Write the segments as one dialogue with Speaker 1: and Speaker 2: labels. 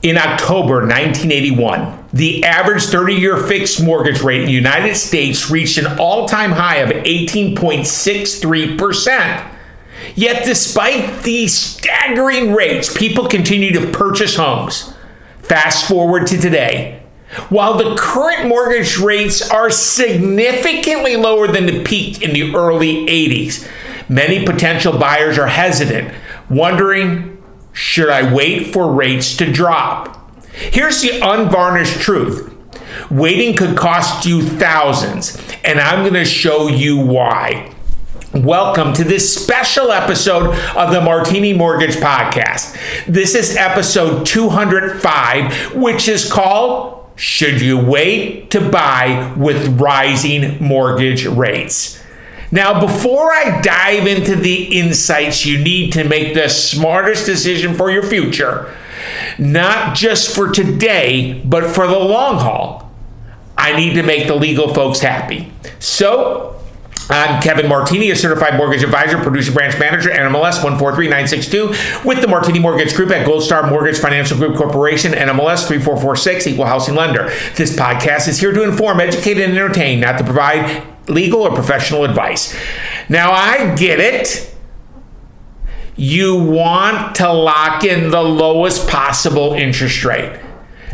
Speaker 1: In October 1981, the average 30-year fixed mortgage rate in the United States reached an all-time high of 18.63%. Yet despite these staggering rates, people continue to purchase homes. Fast forward to today. While the current mortgage rates are significantly lower than the peak in the early 80s, many potential buyers are hesitant, wondering, should I wait for rates to drop? Here's the unvarnished truth. Waiting could cost you thousands, and I'm going to show you why. Welcome to this special episode of the Martini Mortgage Podcast. This is episode 205, which is called, Should You Wait to Buy with Rising Mortgage Rates? Now, before I dive into the insights you need to make the smartest decision for your future, not just for today, but for the long haul, I need to make the legal folks happy. So, I'm Kevin Martini, a certified mortgage advisor, producer, branch manager, NMLS 143962, with the Martini Mortgage Group at Gold Star Mortgage Financial Group Corporation, NMLS 3446, equal housing lender. This podcast is here to inform, educate, and entertain, not to provide legal or professional advice. Now, I get it. You want to lock in the lowest possible interest rate.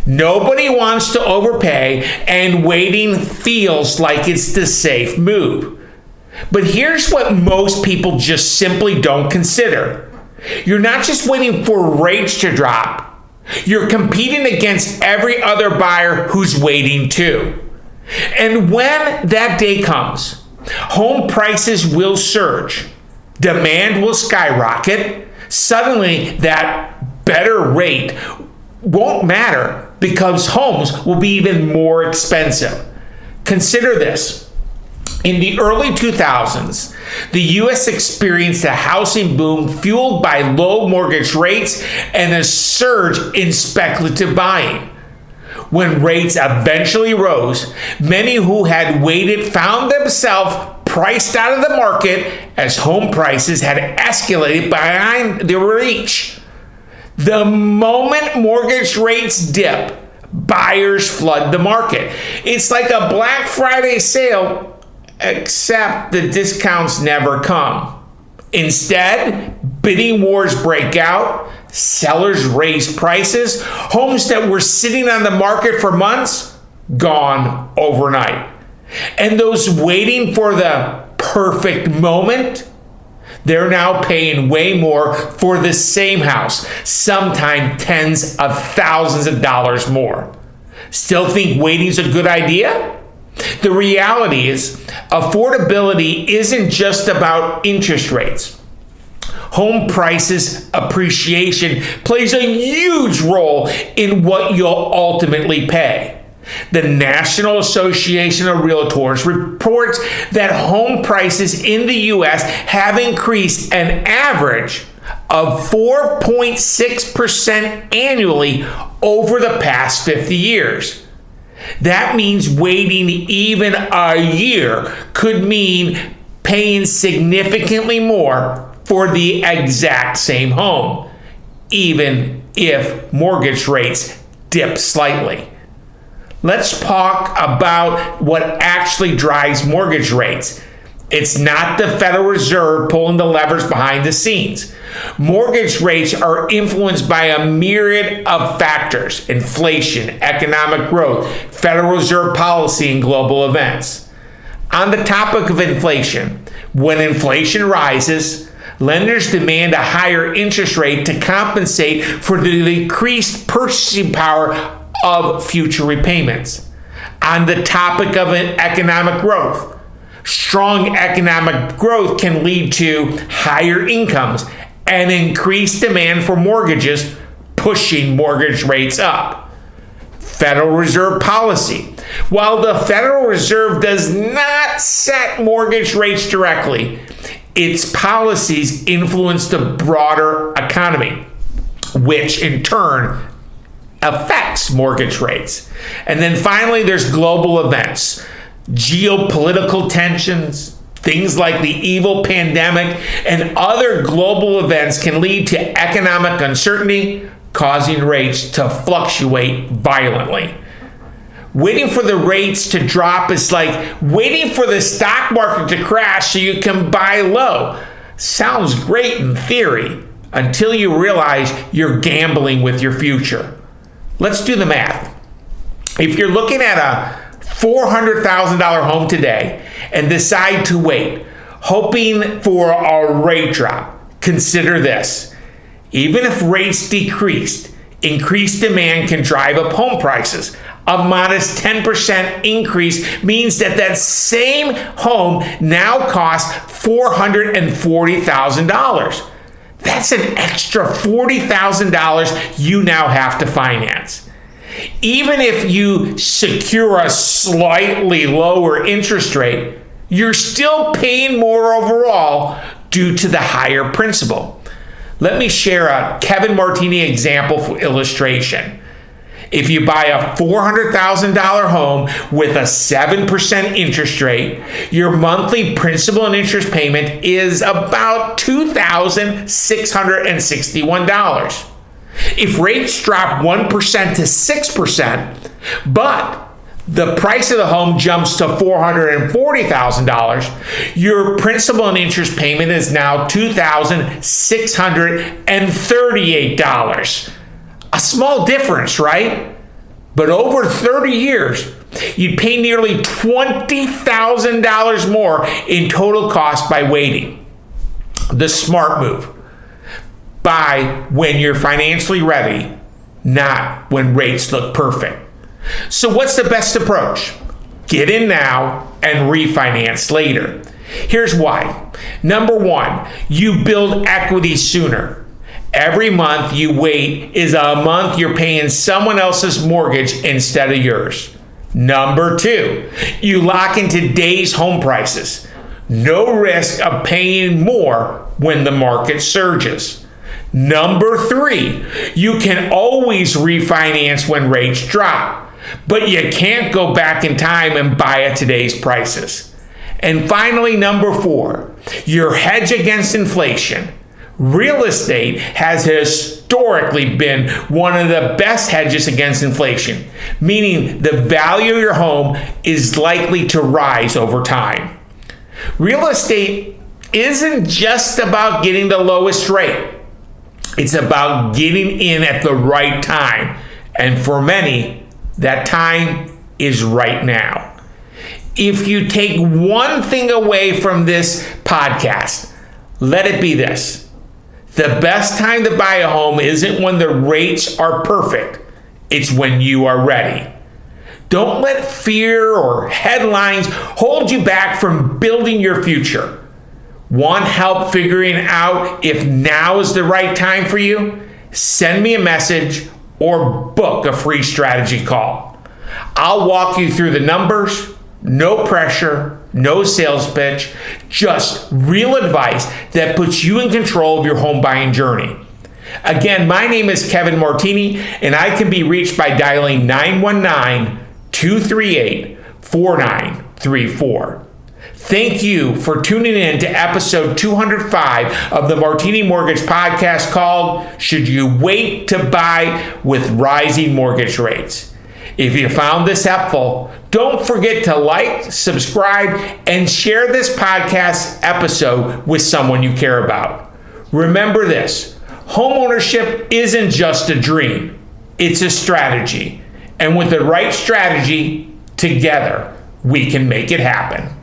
Speaker 1: Nobody wants to overpay, and waiting feels like it's the safe move. But here's what most people just simply don't consider. You're not just waiting for rates to drop. You're competing against every other buyer who's waiting too. And when that day comes, home prices will surge. Demand will skyrocket. Suddenly, that better rate won't matter because homes will be even more expensive. Consider this. In the early 2000s, the U.S. experienced a housing boom fueled by low mortgage rates and a surge in speculative buying. When rates eventually rose, many who had waited found themselves priced out of the market as home prices had escalated behind their reach. The moment mortgage rates dip, buyers flood the market. It's like a Black Friday sale, except the discounts never come. Instead, bidding wars break out, sellers raise prices, homes that were sitting on the market for months, gone overnight. And those waiting for the perfect moment, they're now paying way more for the same house, sometimes tens of thousands of dollars more. Still think waiting's a good idea? The reality is, affordability isn't just about interest rates. Home prices appreciation plays a huge role in what you'll ultimately pay. The National Association of Realtors reports that home prices in the U.S. have increased an average of 4.6% annually over the past 50 years. That means waiting even a year could mean paying significantly more for the exact same home, even if mortgage rates dip slightly. Let's talk about what actually drives mortgage rates. It's not the Federal Reserve pulling the levers behind the scenes. Mortgage rates are influenced by a myriad of factors: inflation, economic growth, Federal Reserve policy, and global events. On the topic of inflation, when inflation rises, lenders demand a higher interest rate to compensate for the decreased purchasing power of future repayments. On the topic of economic growth, strong economic growth can lead to higher incomes and increased demand for mortgages, pushing mortgage rates up. Federal Reserve policy. While the Federal Reserve does not set mortgage rates directly, its policies influence the broader economy, which in turn affects mortgage rates. And then finally, there's global events, geopolitical tensions. Things like the evil pandemic and other global events can lead to economic uncertainty, causing rates to fluctuate violently. Waiting for the rates to drop is like waiting for the stock market to crash so you can buy low. Sounds great in theory until you realize you're gambling with your future. Let's do the math. If you're looking at a $400,000 home today and decide to wait, hoping for a rate drop, consider this. Even if rates decreased, increased demand can drive up home prices. A modest 10% increase means that same home now costs $440,000. That's an extra $40,000 you now have to finance. Even if you secure a slightly lower interest rate, you're still paying more overall due to the higher principal. Let me share a Kevin Martini example for illustration. If you buy a $400,000 home with a 7% interest rate, your monthly principal and interest payment is about $2,661. If rates drop 1% to 6%, but the price of the home jumps to $440,000, your principal and interest payment is now $2,638. A small difference, right? But over 30 years, you'd pay nearly $20,000 more in total cost by waiting. The smart move. Buy when you're financially ready, not when rates look perfect. So what's the best approach? Get in now and refinance later. Here's why. Number one, you build equity sooner. Every month you wait is a month you're paying someone else's mortgage instead of yours. Number two, you lock in today's home prices. No risk of paying more when the market surges. Number three, you can always refinance when rates drop, but you can't go back in time and buy at today's prices. And finally, number four, you're hedged against inflation. Real estate has historically been one of the best hedges against inflation, meaning the value of your home is likely to rise over time. Real estate isn't just about getting the lowest rate. It's about getting in at the right time. And for many, that time is right now. If you take one thing away from this podcast, let it be this. The best time to buy a home isn't when the rates are perfect. It's when you are ready. Don't let fear or headlines hold you back from building your future. Want help figuring out if now is the right time for you? Send me a message or book a free strategy call. I'll walk you through the numbers, no pressure, no sales pitch, just real advice that puts you in control of your home buying journey. Again, my name is Kevin Martini, and I can be reached by dialing 919-238-4934. Thank you for tuning in to episode 205 of the Martini Mortgage Podcast called Should You Wait to Buy with Rising Mortgage Rates? If you found this helpful, don't forget to like, subscribe, and share this podcast episode with someone you care about. Remember this, homeownership isn't just a dream, it's a strategy. And with the right strategy, together, we can make it happen.